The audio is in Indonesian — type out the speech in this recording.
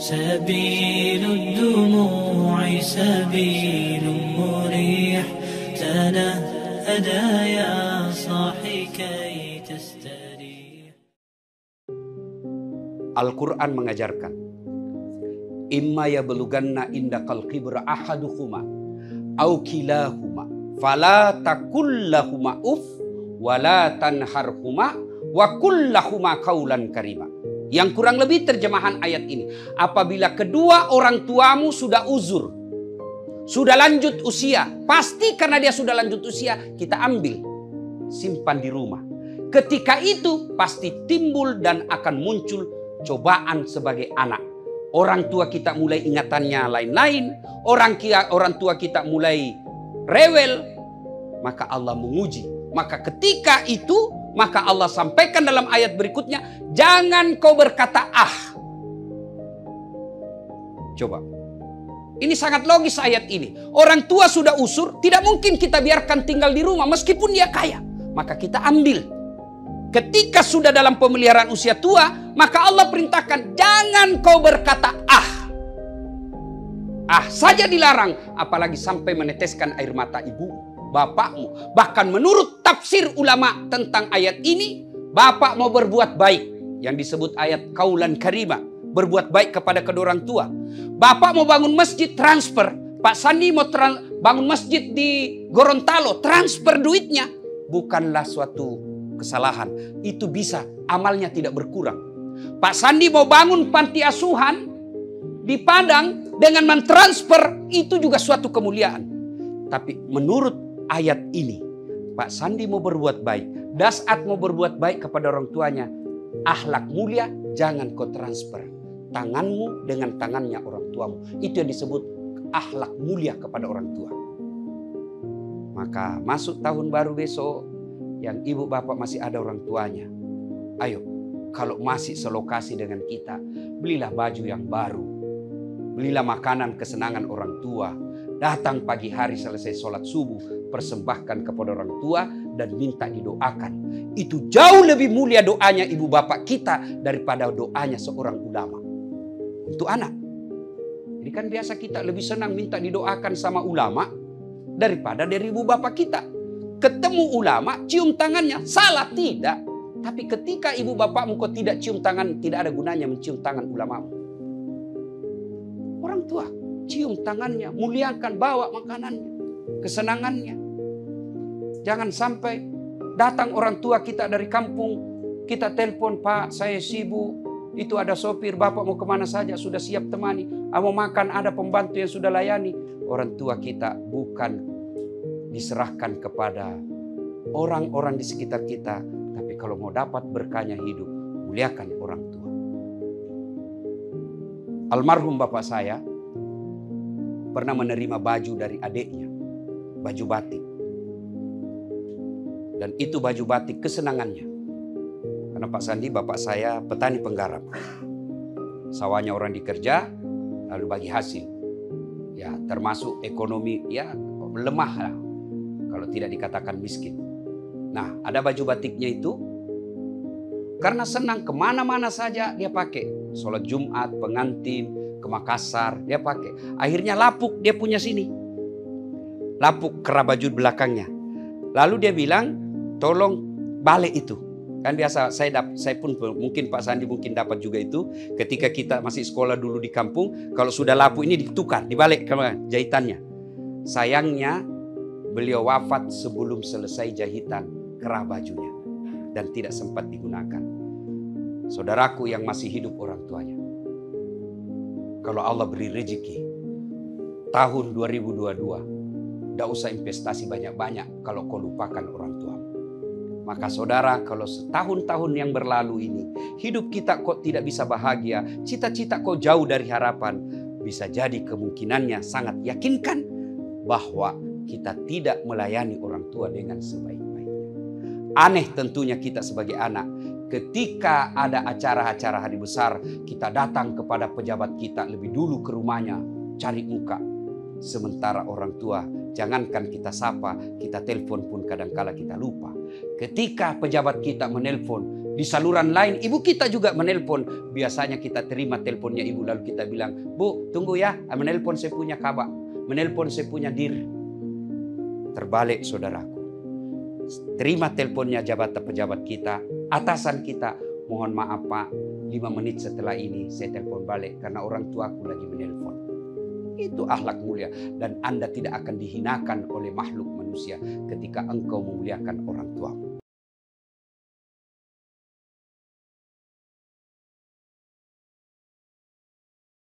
سبيل الدموع سبيل مريح تنهدى يا صاحي كي تستريح. Al-Quran mengajarkan, imma yablughanna indakal kibra ahaduhuma au kilahuma fala takul lahuma uf wala tanharhuma wa kullahuma qaulan karima. Yang kurang lebih terjemahan ayat ini, apabila kedua orang tuamu sudah uzur, sudah lanjut usia, pasti karena dia sudah lanjut usia, kita ambil, simpan di rumah. Ketika itu pasti timbul dan akan muncul cobaan sebagai anak. Orang tua kita mulai ingatannya lain-lain, orang tua kita mulai rewel, maka Allah menguji. Maka ketika itu, maka Allah sampaikan dalam ayat berikutnya, jangan kau berkata ah. Coba. Ini sangat logis ayat ini. Orang tua sudah usur, tidak mungkin kita biarkan tinggal di rumah meskipun dia kaya. Maka kita ambil. Ketika sudah dalam pemeliharaan usia tua, maka Allah perintahkan, jangan kau berkata ah. Ah saja dilarang, apalagi sampai meneteskan air mata ibu, bapakmu. Bahkan menurut tafsir ulama tentang ayat ini, bapak mau berbuat baik, yang disebut ayat kaulan karima, berbuat baik kepada kedua orang tua. Bapak mau bangun masjid, transfer. Pak Sandi mau bangun masjid di Gorontalo, transfer duitnya. Bukanlah suatu kesalahan. Itu bisa, amalnya tidak berkurang. Pak Sandi mau bangun panti asuhan di Padang dengan mentransfer, itu juga suatu kemuliaan. Tapi menurut ayat ini, Pak Sandi mau berbuat baik, Dasat mau berbuat baik kepada orang tuanya, akhlak mulia jangan kau transfer tanganmu dengan tangannya orang tuamu. Itu yang disebut akhlak mulia kepada orang tua. Maka masuk tahun baru besok, yang ibu bapak masih ada orang tuanya, ayo, kalau masih selokasi dengan kita, belilah baju yang baru, belilah makanan kesenangan orang tua. Datang pagi hari selesai sholat subuh, persembahkan kepada orang tua dan minta didoakan. Itu jauh lebih mulia doanya ibu bapak kita daripada doanya seorang ulama untuk anak. Jadi kan biasa kita lebih senang minta didoakan sama ulama daripada dari ibu bapak kita. Ketemu ulama, cium tangannya, salah tidak. Tapi ketika ibu bapakmu kau tidak cium tangan, tidak ada gunanya mencium tangan ulamamu. Orang tua, cium tangannya, muliakan, bawa makanannya, kesenangannya. Jangan sampai datang orang tua kita dari kampung, kita telepon, Pak saya sibuk, itu ada sopir, bapak mau kemana saja, sudah siap temani. Mau makan, ada pembantu yang sudah layani. Orang tua kita bukan diserahkan kepada orang-orang di sekitar kita, tapi kalau mau dapat berkahnya hidup, muliakan orang tua. Almarhum bapak saya pernah menerima baju dari adiknya, baju batik. Dan itu baju batik kesenangannya. Karena Pak Sandi bapak saya petani penggarap. Sawahnya orang dikerja, lalu bagi hasil. Ya termasuk ekonomi ya lemah lah, kalau tidak dikatakan miskin. Nah ada baju batiknya itu, karena senang kemana-mana saja dia pakai. Sholat Jumat, pengantin, ke Makassar dia pakai. Akhirnya lapuk dia punya sini. Lapuk kera baju belakangnya. Lalu dia bilang, tolong balik itu. Kan biasa saya pun mungkin Pak Sandi mungkin dapat juga itu. Ketika kita masih sekolah dulu di kampung, kalau sudah lapuk ini ditukar, dibalik ke jahitannya. Sayangnya beliau wafat sebelum selesai jahitan kerah bajunya dan tidak sempat digunakan. Saudaraku yang masih hidup orang tuanya, kalau Allah beri rezeki tahun 2022, tidak usah investasi banyak-banyak kalau kau lupakan orang tua. Maka saudara, kalau setahun-tahun yang berlalu ini hidup kita kok tidak bisa bahagia, cita-cita kok jauh dari harapan, bisa jadi kemungkinannya sangat yakinkan bahwa kita tidak melayani orang tua dengan sebaik-baiknya. Aneh tentunya kita sebagai anak, ketika ada acara-acara hari besar, kita datang kepada pejabat kita lebih dulu ke rumahnya, cari muka. Sementara orang tua, jangankan kita sapa, kita telepon pun kadangkala kita lupa. Ketika pejabat kita menelpon, Di saluran lain, ibu kita juga menelpon. Biasanya kita terima teleponnya ibu, lalu kita bilang, Bu, tunggu ya, menelpon saya punya kabak, menelpon saya punya dir. Terbalik saudaraku. Terima teleponnya pejabat kita, atasan kita. Mohon maaf Pak, 5 menit setelah ini saya telepon balik karena orang tuaku lagi menelpon. Itu akhlak mulia. Dan Anda tidak akan dihinakan oleh makhluk manusia ketika engkau memuliakan orang tuamu.